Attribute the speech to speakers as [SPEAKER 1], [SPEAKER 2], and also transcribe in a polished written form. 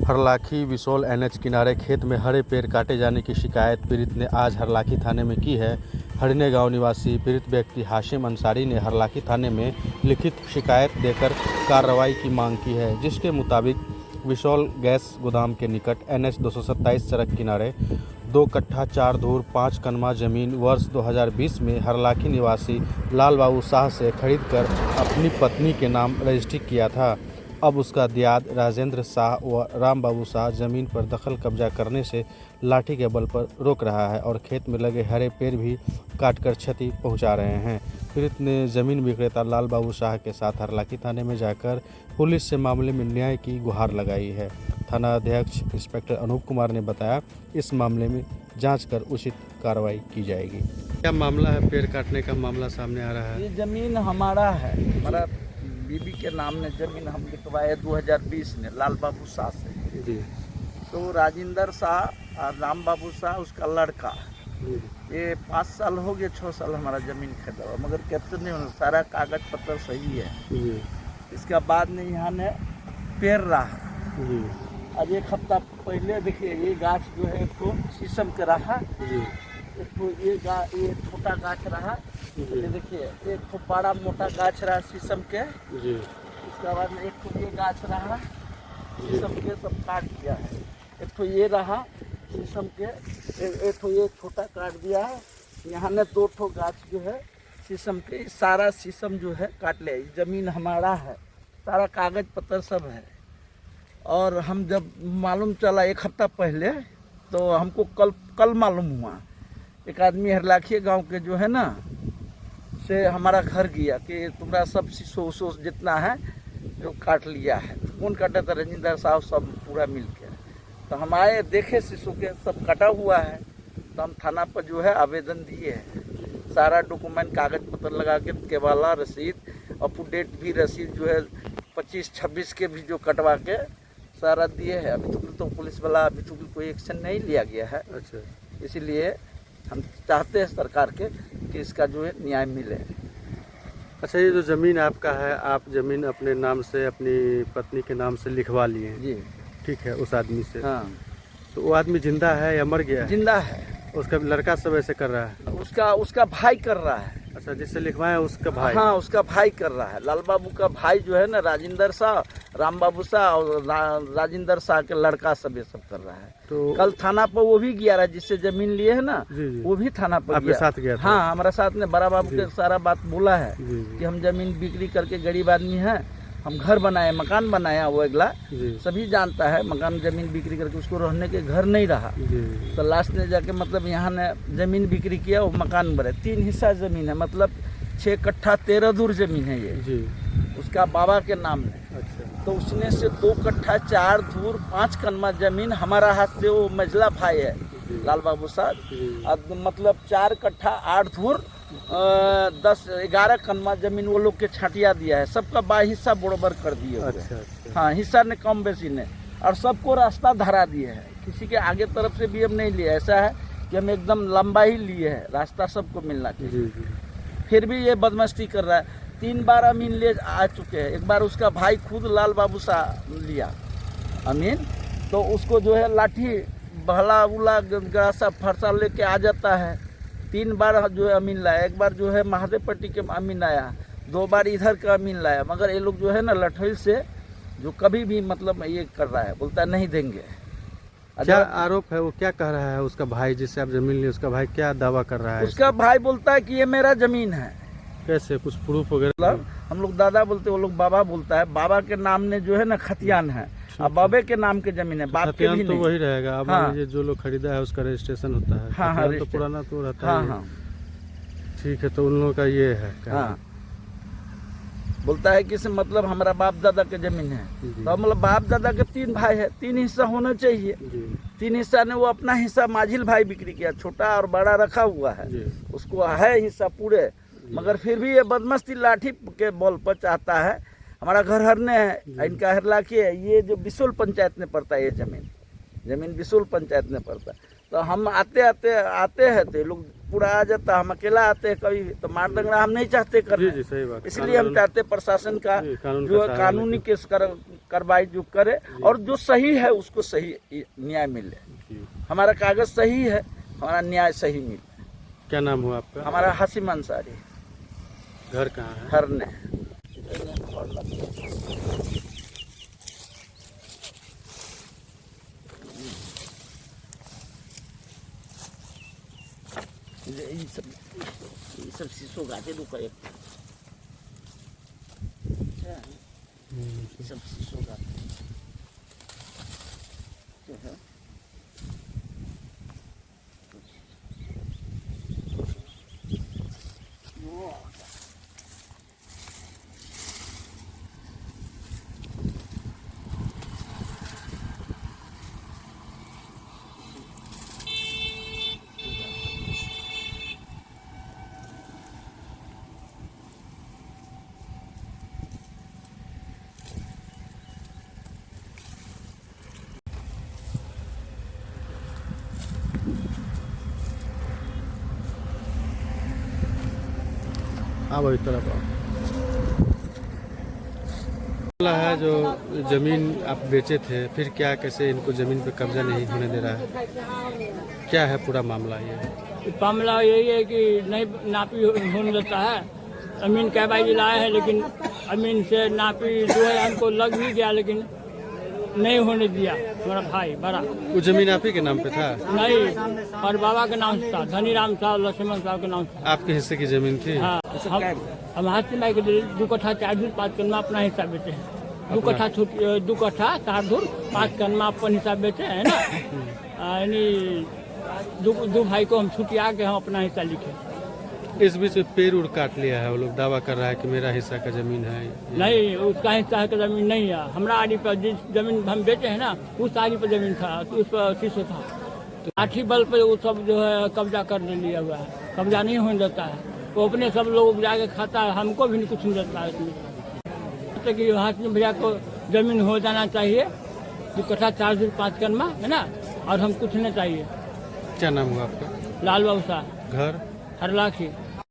[SPEAKER 1] Harlakhi विसोल NH किनारे खेत में हरे पेड़ काटे जाने की शिकायत पीड़ित ने आज हरलाखी थाने में की है। हरिने गांव निवासी पीड़ित व्यक्ति हाशिम अंसारी ने हरलाखी थाने में लिखित शिकायत देकर कार्रवाई की मांग की है, जिसके मुताबिक विसोल गैस गोदाम के निकट एनएच 227 सड़क किनारे 2 कट्ठा 4 धूर 5 कनमा जमीन वर्ष 2020 में हरलाखी निवासी लाल बाबू शाह से खरीदकर अपनी पत्नी के नाम रजिस्ट्री किया था। अब उसका दियाद राजेंद्र शाह व राम बाबू शाह ज़मीन पर दखल कब्जा करने से लाठी के बल पर रोक रहा है और खेत में लगे हरे पेड़ भी काटकर क्षति पहुंचा रहे हैं। पीड़ित ने ज़मीन विक्रेता लाल बाबू शाह के साथ हरलाखी थाने में जाकर पुलिस से मामले में न्याय की गुहार लगाई है। थाना अध्यक्ष इंस्पेक्टर अनूप कुमार ने बताया, इस मामले में जांच कर उचित कार्रवाई की जाएगी। क्या मामला है? पेड़ काटने का मामला सामने आ रहा है।
[SPEAKER 2] ये ज़मीन हमारा है, हमारा बीबी के नाम ने ज़मीन हम लिखवाए 2020 में लाल बाबू शाह से
[SPEAKER 1] जी।
[SPEAKER 2] तो राजेंद्र शाह और राम बाबू शाह उसका लड़का, ये 5 साल हो गए 6 साल हमारा ज़मीन खरीदा, मगर कैप्चर नहीं होना, सारा कागज पत्र सही है
[SPEAKER 1] जी।
[SPEAKER 2] इसका बाद में यहाँ ने पेड़ रहा
[SPEAKER 1] जी।
[SPEAKER 2] अब 1 हफ्ता पहले देखिए ये गाछ जो है तो शीशम के रहा
[SPEAKER 1] जी।
[SPEAKER 2] तो ये छोटा गाछ रहा, ये देखिए एक तो बड़ा मोटा गाछ रहा शीशम के
[SPEAKER 1] जी।
[SPEAKER 2] इसके बाद में एक तो ये गाछ रहा शीशम के, सब काट दिया है। एक तो ये रहा शीशम के, एक तो ये छोटा काट दिया है। यहाँ ने 2 ठो गाछ जो है शीशम के, सारा शीशम जो है काट लिया। ज़मीन हमारा है, सारा कागज पत्र सब है। और हम जब मालूम चला 1 हफ्ता पहले तो हमको कल मालूम हुआ, एक आदमी हरलाखी गांव के जो है ना से हमारा घर गया कि तुम्हारा सब शीशो जितना है जो काट लिया है। तो कौन काटा था? राजेंद्र साहब सब पूरा मिल के। तो हम आए देखे शीशो के सब कटा हुआ है, तो हम थाना पर जो है आवेदन दिए हैं, सारा डॉक्यूमेंट कागज पत्र लगा के केवाला रसीद अप टू डेट भी रसीद जो है 25-26 के भी जो कटवा के सारा दिए हैं। अभी तो पुलिस वाला अभी तो कोई एक्शन नहीं लिया गया है।
[SPEAKER 1] अच्छा,
[SPEAKER 2] इसीलिए हम चाहते हैं सरकार के कि इसका जो है न्याय मिले।
[SPEAKER 1] अच्छा, ये जो ज़मीन आपका है, आप ज़मीन अपने नाम से अपनी पत्नी के नाम से लिखवा लिए हैं?
[SPEAKER 2] जी
[SPEAKER 1] ठीक है, उस आदमी से।
[SPEAKER 2] हाँ,
[SPEAKER 1] तो वो आदमी जिंदा है या मर गया है?
[SPEAKER 2] जिंदा है।
[SPEAKER 1] उसका लड़का सब ऐसे कर रहा है?
[SPEAKER 2] उसका भाई कर रहा है।
[SPEAKER 1] अच्छा, जिससे लिखवाए उसका भाई?
[SPEAKER 2] हाँ, उसका भाई कर रहा है। लाल बाबू का भाई जो है ना राजेंद्र शाह, राम बाबू शाह और राजेंद्र शाह के लड़का सब ये सब कर रहा है।
[SPEAKER 1] तो
[SPEAKER 2] कल थाना पर वो भी गया रहा, जिससे जमीन लिए है ना,
[SPEAKER 1] जी जी।
[SPEAKER 2] वो भी थाना पर
[SPEAKER 1] आपके साथ गया था?
[SPEAKER 2] हाँ, हमारा साथ में बड़ा बाबू के सारा बात बोला है
[SPEAKER 1] जी जी।
[SPEAKER 2] कि हम जमीन बिक्री करके गरीब आदमी हैं, हम घर बनाए, मकान बनाया, वो अगला
[SPEAKER 1] जी।
[SPEAKER 2] सभी जानता है। मकान जमीन बिक्री करके उसको रहने के घर नहीं रहा,
[SPEAKER 1] जी।
[SPEAKER 2] तो लास्ट ने जाके मतलब यहाँ ने जमीन बिक्री किया, वो मकान बने। 3 हिस्सा जमीन है, मतलब 6 कट्ठा 13 धूर जमीन है ये
[SPEAKER 1] जी।
[SPEAKER 2] उसका बाबा के नाम में।
[SPEAKER 1] अच्छा।
[SPEAKER 2] तो उसने से 2 कट्ठा 4 धूर 5 कनमा जमीन हमारा हाथ से, वो मझला भाई है लाल बाबू साहब, मतलब 4 कट्ठा 8 धूर 10-11 कनमा जमीन वो लोग के छाटिया दिया है। सबका 2 हिस्सा बरोबर कर दिए।
[SPEAKER 1] अच्छा, अच्छा।
[SPEAKER 2] हाँ, हिस्सा ने कम बेसी ने, और सबको रास्ता धरा दिए है। किसी के आगे तरफ से भी हम नहीं लिए, ऐसा है कि हम एकदम लंबा ही लिए है, रास्ता सबको मिलना चाहिए।
[SPEAKER 1] जी जी।
[SPEAKER 2] फिर भी ये बदमस्ती कर रहा है। 3 बार अमीन ले आ चुके हैं। एक बार उसका भाई खुद लाल बाबू शाह लिया अमीन, तो उसको जो है लाठी बहला उला गरासा फरसा लेके आ जाता है। 3 बार जो है अमीन लाया। एक बार जो है महादेव पट्टी के अमीन आया, 2 बार इधर का अमीन लाया। मगर ये लोग जो है ना लठोल से जो कभी भी मतलब ये कर रहा है, बोलता है नहीं देंगे।
[SPEAKER 1] क्या आरोप है? वो क्या कह रहा है? उसका भाई जिससे आप जमीन लिए, उसका भाई क्या दावा कर रहा है?
[SPEAKER 2] उसका भाई बोलता है कि ये मेरा जमीन है।
[SPEAKER 1] कैसे? कुछ प्रूफ वगैरह?
[SPEAKER 2] मतलब हम लोग दादा बोलते, वो लोग बाबा बोलता है। बाबा के नाम ने जो है ना खतियान है, अब बाबे के नाम के जमीन है, बाप के भी
[SPEAKER 1] तो
[SPEAKER 2] नहीं।
[SPEAKER 1] वही रहेगा। अब
[SPEAKER 2] हाँ।
[SPEAKER 1] जो लोग खरीदा है उसका रजिस्ट्रेशन होता है।
[SPEAKER 2] हाँ, हाँ,
[SPEAKER 1] तो पुराना तो रहता
[SPEAKER 2] हाँ,
[SPEAKER 1] है।
[SPEAKER 2] हाँ।
[SPEAKER 1] ठीक है, तो उन लोगों का ये है।
[SPEAKER 2] हाँ, बोलता है कि इसे मतलब हमारा बाप दादा के जमीन है।
[SPEAKER 1] जी।
[SPEAKER 2] तो मतलब बाप दादा के 3 भाई है, 3 हिस्सा होना चाहिए।
[SPEAKER 1] जी।
[SPEAKER 2] 3 हिस्सा ने वो अपना हिस्सा माझिल भाई बिक्री किया, छोटा और बड़ा रखा हुआ है।
[SPEAKER 1] जी।
[SPEAKER 2] उसको है हिस्सा पूरे, मगर फिर भी ये बदमस्ती लाठी के बल पर चाहता है। हमारा घर हरने है, इनका हरलाखी है। ये जो बिसोल पंचायत में पड़ता है, ये जमीन बिसोल पंचायत में पड़ता है। तो हम आते हैं तो लोग पूरा आ जाता, हम अकेला आते हैं कभी, तो मार दंगड़ा हम नहीं चाहते करना।
[SPEAKER 1] जी, सही बात।
[SPEAKER 2] इसलिए हम चाहते प्रशासन का जो कानूनी केस कार्रवाई जो करे और जो सही है उसको सही न्याय मिले।
[SPEAKER 1] जी।
[SPEAKER 2] हमारा कागज सही है, हमारा न्याय सही मिले।
[SPEAKER 1] क्या नाम हुआ आपका?
[SPEAKER 2] हमारा हाशिम अंसारी।
[SPEAKER 1] घर कहाँ है?
[SPEAKER 2] हरने। ये सब शीशो गाते रुका एक सब शीशो गाते है।
[SPEAKER 1] हाँ भाई तरफ है जो जमीन आप बेचे थे, फिर क्या कैसे इनको जमीन पे कब्जा नहीं होने दे रहा है? क्या है पूरा मामला ये?
[SPEAKER 3] मामला यही है कि नहीं नापी होने देता है। अमीन कह भाई लाए हैं, लेकिन अमीन से नापी जो है हमको लग भी गया, लेकिन नहीं होने दिया। हमारा भाई बड़ा
[SPEAKER 1] वो जमीन आप ही के नाम पे था?
[SPEAKER 3] नहीं, और बाबा के नाम से था, धनी राम साहब लक्ष्मण साहब के नाम से।
[SPEAKER 1] आपके हिस्से की जमीन थी?
[SPEAKER 3] हाँ, हम हाथ से के 2 कट्ठा 4 धूर 5 कनमा अपना हिस्सा बेचे हैं। 2 कट्ठा 4 धूर 5 कनमा अपन हिसाब बेचे है ना। यानी 2 भाई को हम छुटिया के हम अपना हिस्सा लिखे।
[SPEAKER 1] इस बीच में पेड़ उड़ काट लिया है, वो लोग दावा कर रहा है कि मेरा हिस्सा का जमीन है।
[SPEAKER 3] नहीं, उसका हिस्सा का जमीन नहीं है। हमारा आड़ी पर जिस जमीन हम बेचे हैं ना, उस आड़ी पर जमीन था, तो उस पर शीशो था। तो लाठी बल पे वो सब जो है कब्जा कर लिया हुआ है। कब्जा नहीं होने देता है, वो अपने सब लोग जाके खाता है, हमको भी कुछ नहीं देता है इसमें। तो कि हाशिम भैया को जमीन हो जाना चाहिए, 2 कट्ठा 4 धूर 5 कनमा है ना, और हम कुछ नहीं चाहिए।
[SPEAKER 1] क्या नाम हुआ आपका?
[SPEAKER 3] लाल बाबू साहब,
[SPEAKER 1] घर?
[SPEAKER 3] हरलाखी।